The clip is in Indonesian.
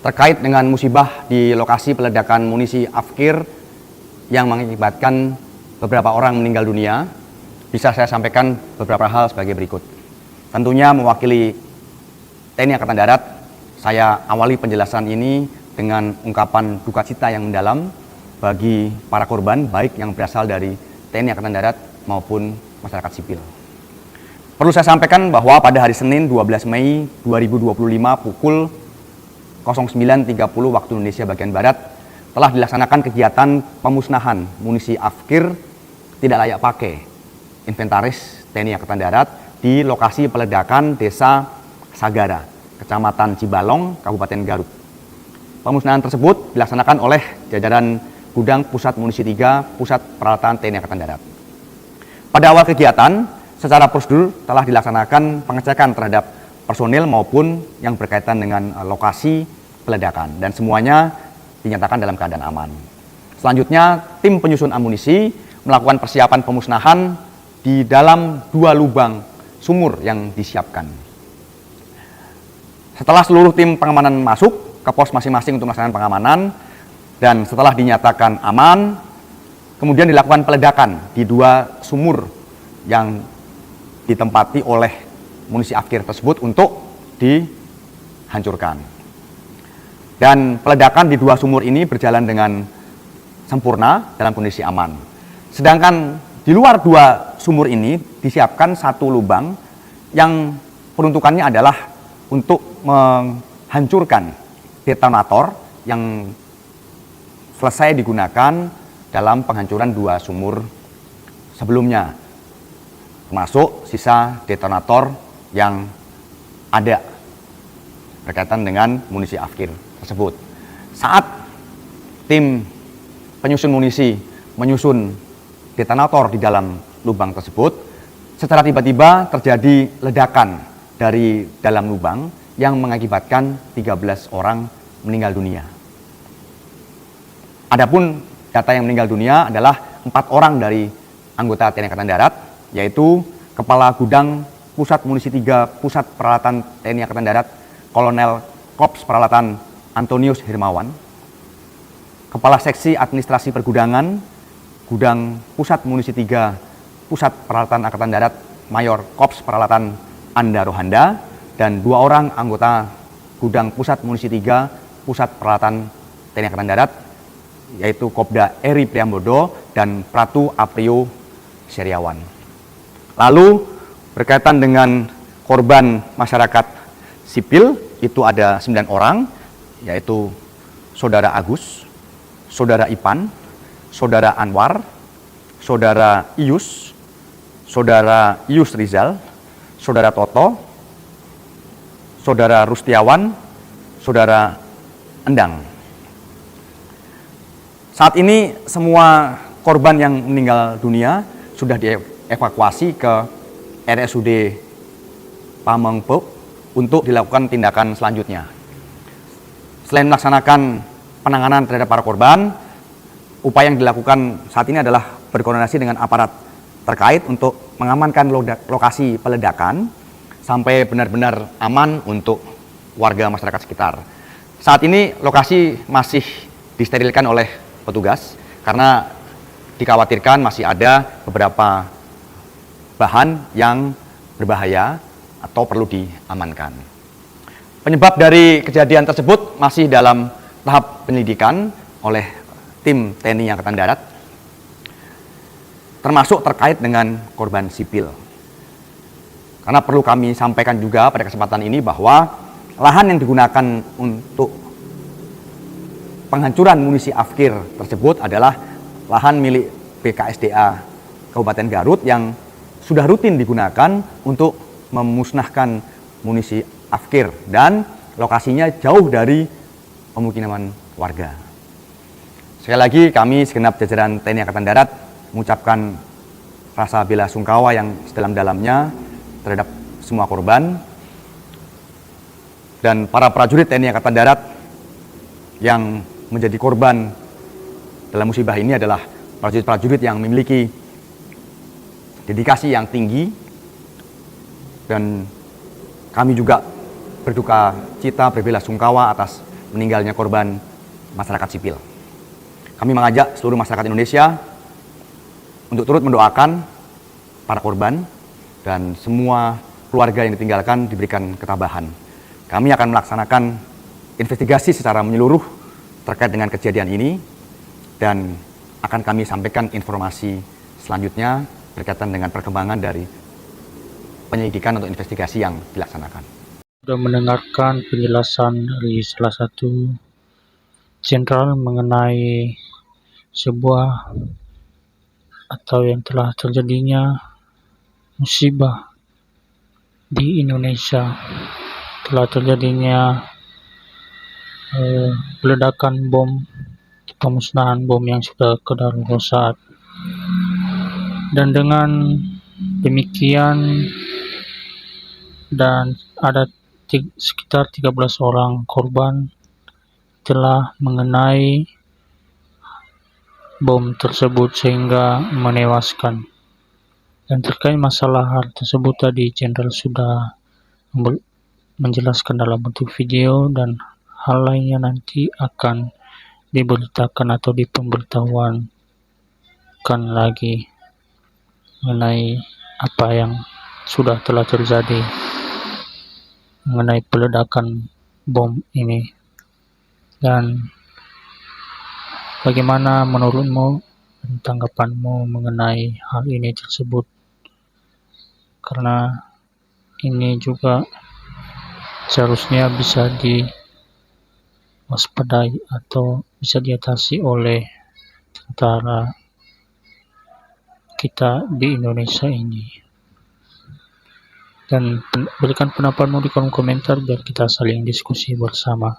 terkait dengan musibah di lokasi peledakan munisi Afkir yang mengakibatkan beberapa orang meninggal dunia, bisa saya sampaikan beberapa hal sebagai berikut. Tentunya mewakili TNI Angkatan Darat, saya awali penjelasan ini dengan ungkapan duka cita yang mendalam bagi para korban, baik yang berasal dari TNI Angkatan Darat maupun masyarakat sipil. Perlu saya sampaikan bahwa pada hari Senin 12 Mei 2025 pukul 09.30 waktu Indonesia bagian Barat telah dilaksanakan kegiatan pemusnahan munisi Afkir tidak layak pakai inventaris TNI Angkatan Darat di lokasi peledakan Desa Sagara, Kecamatan Cibalong, Kabupaten Garut. Pemusnahan tersebut dilaksanakan oleh jajaran Gudang Pusat Munisi 3 Pusat Peralatan TNI Angkatan Darat. Pada awal kegiatan, secara prosedur telah dilaksanakan pengecekan terhadap personil maupun yang berkaitan dengan lokasi peledakan dan semuanya dinyatakan dalam keadaan aman. Selanjutnya, tim penyusun amunisi melakukan persiapan pemusnahan di dalam 2 lubang sumur yang disiapkan. Setelah seluruh tim pengamanan masuk ke pos masing-masing untuk melaksanakan pengamanan dan setelah dinyatakan aman, kemudian dilakukan peledakan di 2 sumur yang ditempati oleh munisi Afkir tersebut untuk dihancurkan. Dan peledakan di 2 sumur ini berjalan dengan sempurna dalam kondisi aman. Sedangkan di luar 2 sumur ini disiapkan 1 lubang yang peruntukannya adalah untuk menghancurkan detonator yang selesai digunakan dalam penghancuran 2 sumur sebelumnya, termasuk sisa detonator yang ada berkaitan dengan munisi Afkir tersebut. Saat tim penyusun munisi menyusun detonator di dalam lubang tersebut, secara tiba-tiba terjadi ledakan dari dalam lubang yang mengakibatkan 13 orang meninggal dunia. Adapun data yang meninggal dunia adalah 4 orang dari anggota TNI Angkatan Darat, yaitu Kepala Gudang Pusat Munisi 3 Pusat Peralatan TNI Angkatan Darat, Kolonel Korps Peralatan Antonius Hermawan, Kepala Seksi Administrasi Pergudangan Gudang Pusat Munisi 3 Pusat Peralatan Angkatan Darat, Mayor Korps Peralatan Anda Rohanda, dan 2 orang anggota Gudang Pusat Munisi 3 Pusat Peralatan TNI Angkatan Darat, yaitu Kopda Eri Priambodo dan Pratu Aprio Seriawan. Lalu berkaitan dengan korban masyarakat sipil, itu ada 9 orang, yaitu Saudara Agus, Saudara Ipan, Saudara Anwar, Saudara Ius, Saudara Ius Rizal, Saudara Toto, Saudara Rustiawan, Saudara Endang. Saat ini semua korban yang meninggal dunia sudah dievakuasi ke RSUD Pamengpeuk untuk dilakukan tindakan selanjutnya. Selain melaksanakan penanganan terhadap para korban, upaya yang dilakukan saat ini adalah berkoordinasi dengan aparat terkait untuk mengamankan lokasi peledakan sampai benar-benar aman untuk warga masyarakat sekitar. Saat ini lokasi masih disterilkan oleh petugas karena dikhawatirkan masih ada beberapa bahan yang berbahaya atau perlu diamankan. Penyebab dari kejadian tersebut masih dalam tahap penyelidikan oleh tim TNI Angkatan Darat, termasuk terkait dengan korban sipil. Karena perlu kami sampaikan juga pada kesempatan ini bahwa lahan yang digunakan untuk penghancuran munisi Afkir tersebut adalah lahan milik BKSDA Kabupaten Garut yang sudah rutin digunakan untuk memusnahkan munisi Afkir dan lokasinya jauh dari pemukiman warga. Sekali lagi kami segenap jajaran TNI Angkatan Darat mengucapkan rasa bela sungkawa yang sedalam-dalamnya terhadap semua korban, dan para prajurit TNI Angkatan Darat yang menjadi korban dalam musibah ini adalah prajurit-prajurit yang memiliki dedikasi yang tinggi, dan kami juga berduka cita berbela sungkawa atas meninggalnya korban masyarakat sipil. Kami mengajak seluruh masyarakat Indonesia untuk turut mendoakan para korban dan semua keluarga yang ditinggalkan diberikan ketabahan. Kami akan melaksanakan investigasi secara menyeluruh terkait dengan kejadian ini dan akan kami sampaikan informasi selanjutnya berkaitan dengan perkembangan dari penyelidikan untuk investigasi yang dilaksanakan. Sudah mendengarkan penjelasan dari salah satu jenderal mengenai sebuah atau yang telah terjadinya musibah di Indonesia, telah terjadinya ledakan bom, pemusnahan bom yang sudah kedaruratan. Dan dengan demikian dan ada sekitar 13 orang korban telah mengenai bom tersebut sehingga menewaskan. Dan terkait masalah hal tersebut tadi Jenderal sudah menjelaskan dalam bentuk video dan hal lainnya nanti akan diberitakan atau dipemberitahuan lagi mengenai apa yang sudah telah terjadi mengenai peledakan bom ini. Dan bagaimana menurutmu dan tanggapanmu mengenai hal ini tersebut? Karena ini juga seharusnya bisa diwaspadai atau bisa diatasi oleh tentara kita di Indonesia ini. Dan berikan pendapatmu di kolom komentar biar kita saling diskusi bersama.